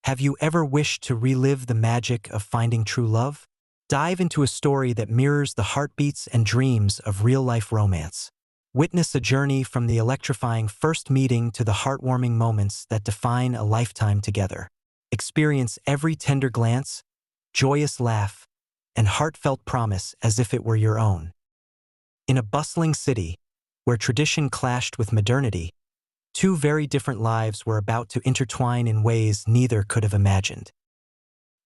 Have you ever wished to relive the magic of finding true love? Dive into a story that mirrors the heartbeats and dreams of real-life romance. Witness a journey from the electrifying first meeting to the heartwarming moments that define a lifetime together. Experience every tender glance, joyous laugh, and heartfelt promise as if it were your own. In a bustling city, where tradition clashed with modernity, two very different lives were about to intertwine in ways neither could have imagined.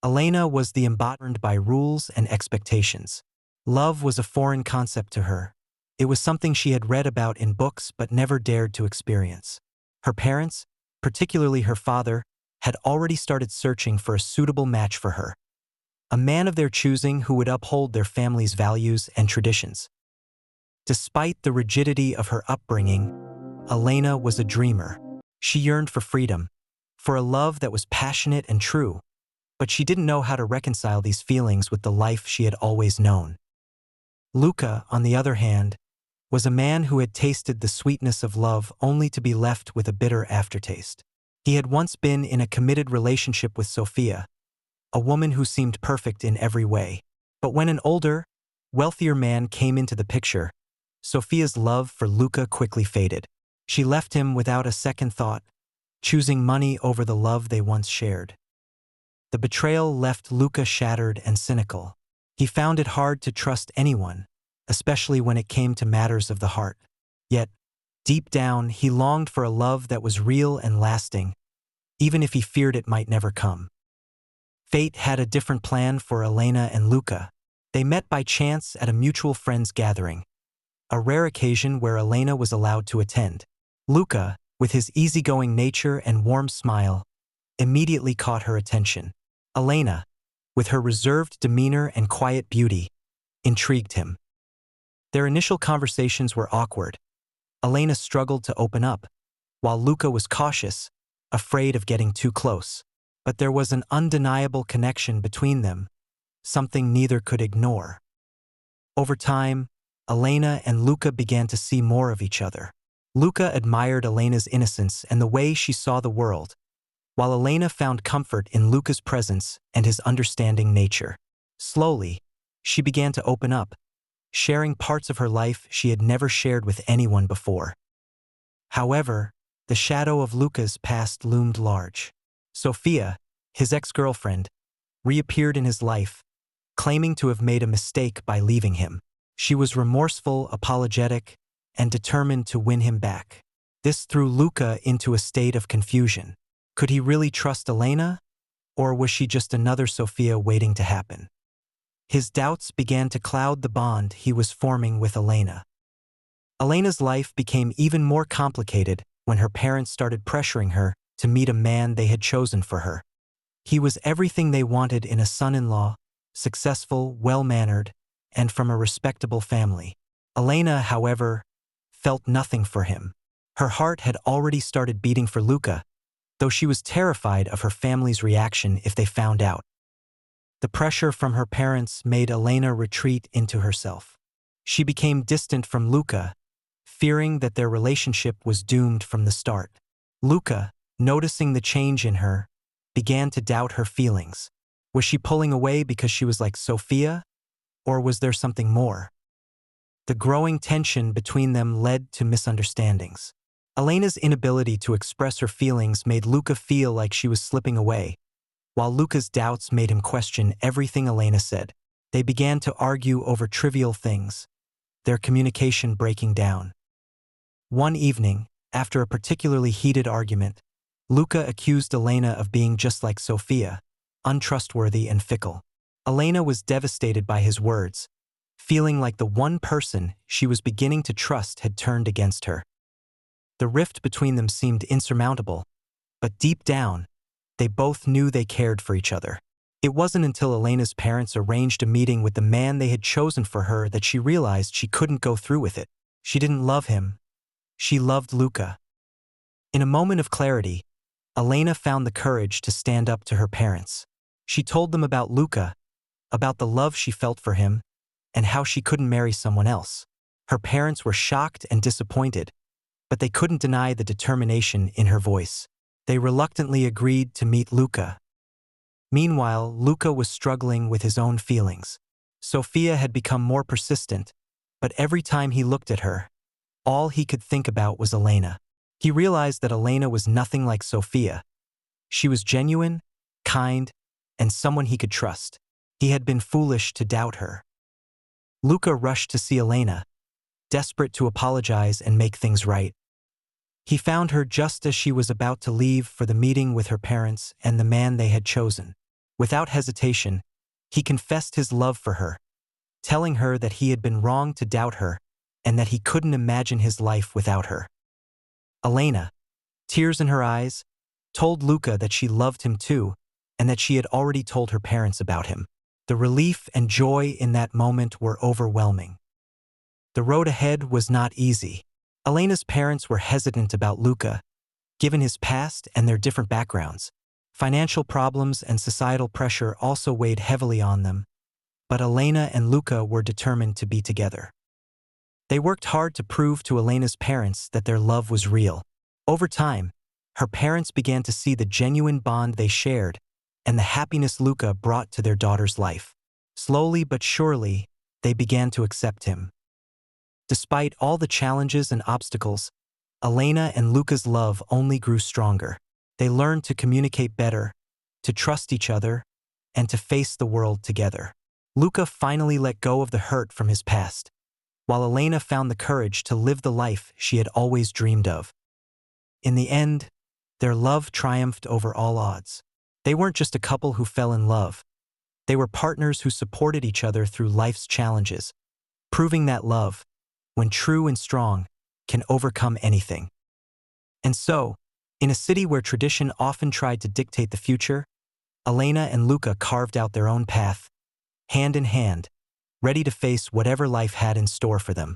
Elena was the embodiment by rules and expectations. Love was a foreign concept to her. It was something she had read about in books but never dared to experience. Her parents, particularly her father, had already started searching for a suitable match for her. A man of their choosing who would uphold their family's values and traditions. Despite the rigidity of her upbringing, Elena was a dreamer. She yearned for freedom, for a love that was passionate and true, but she didn't know how to reconcile these feelings with the life she had always known. Luca, on the other hand, was a man who had tasted the sweetness of love only to be left with a bitter aftertaste. He had once been in a committed relationship with Sophia, a woman who seemed perfect in every way. But when an older, wealthier man came into the picture, Sophia's love for Luca quickly faded. She left him without a second thought, choosing money over the love they once shared. The betrayal left Luca shattered and cynical. He found it hard to trust anyone, especially when it came to matters of the heart. Yet, deep down, he longed for a love that was real and lasting, even if he feared it might never come. Fate had a different plan for Elena and Luca. They met by chance at a mutual friends gathering, a rare occasion where Elena was allowed to attend. Luca, with his easygoing nature and warm smile, immediately caught her attention. Elena, with her reserved demeanor and quiet beauty, intrigued him. Their initial conversations were awkward. Elena struggled to open up, while Luca was cautious, afraid of getting too close. But there was an undeniable connection between them, something neither could ignore. Over time, Elena and Luca began to see more of each other. Luca admired Elena's innocence and the way she saw the world, while Elena found comfort in Luca's presence and his understanding nature. Slowly, she began to open up, sharing parts of her life she had never shared with anyone before. However, the shadow of Luca's past loomed large. Sophia, his ex-girlfriend, reappeared in his life, claiming to have made a mistake by leaving him. She was remorseful, apologetic, and determined to win him back. This threw Luca into a state of confusion. Could he really trust Elena, or was she just another Sophia waiting to happen? His doubts began to cloud the bond he was forming with Elena. Elena's life became even more complicated when her parents started pressuring her to meet a man they had chosen for her. He was everything they wanted in a son-in-law, successful, well-mannered, and from a respectable family. Elena, however, felt nothing for him. Her heart had already started beating for Luca, though she was terrified of her family's reaction if they found out. The pressure from her parents made Elena retreat into herself. She became distant from Luca, fearing that their relationship was doomed from the start. Luca, noticing the change in her, began to doubt her feelings. Was she pulling away because she was like Sophia, or was there something more? The growing tension between them led to misunderstandings. Elena's inability to express her feelings made Luca feel like she was slipping away, while Luca's doubts made him question everything Elena said. They began to argue over trivial things, their communication breaking down. One evening, after a particularly heated argument, Luca accused Elena of being just like Sophia, untrustworthy and fickle. Elena was devastated by his words, feeling like the one person she was beginning to trust had turned against her. The rift between them seemed insurmountable, but deep down, they both knew they cared for each other. It wasn't until Elena's parents arranged a meeting with the man they had chosen for her that she realized she couldn't go through with it. She didn't love him. She loved Luca. In a moment of clarity, Elena found the courage to stand up to her parents. She told them about Luca, about the love she felt for him, and how she couldn't marry someone else. Her parents were shocked and disappointed, but they couldn't deny the determination in her voice. They reluctantly agreed to meet Luca, Meanwhile, Luca was struggling with his own feelings. Sophia had become more persistent, but every time he looked at her, all he could think about was Elena. He realized that Elena was nothing like Sophia. She was genuine, kind, and someone he could trust. He had been foolish to doubt her. Luca rushed to see Elena, desperate to apologize and make things right. He found her just as she was about to leave for the meeting with her parents and the man they had chosen. Without hesitation, he confessed his love for her, telling her that he had been wrong to doubt her and that he couldn't imagine his life without her. Elena, tears in her eyes, told Luca that she loved him too and that she had already told her parents about him. The relief and joy in that moment were overwhelming. The road ahead was not easy. Elena's parents were hesitant about Luca, given his past and their different backgrounds. Financial problems and societal pressure also weighed heavily on them, but Elena and Luca were determined to be together. They worked hard to prove to Elena's parents that their love was real. Over time, her parents began to see the genuine bond they shared and the happiness Luca brought to their daughter's life. Slowly but surely, they began to accept him. Despite all the challenges and obstacles, Elena and Luca's love only grew stronger. They learned to communicate better, to trust each other, and to face the world together. Luca finally let go of the hurt from his past, while Elena found the courage to live the life she had always dreamed of. In the end, their love triumphed over all odds. They weren't just a couple who fell in love. They were partners who supported each other through life's challenges, proving that love, when true and strong, can overcome anything. And so, in a city where tradition often tried to dictate the future, Elena and Luca carved out their own path, hand in hand, ready to face whatever life had in store for them.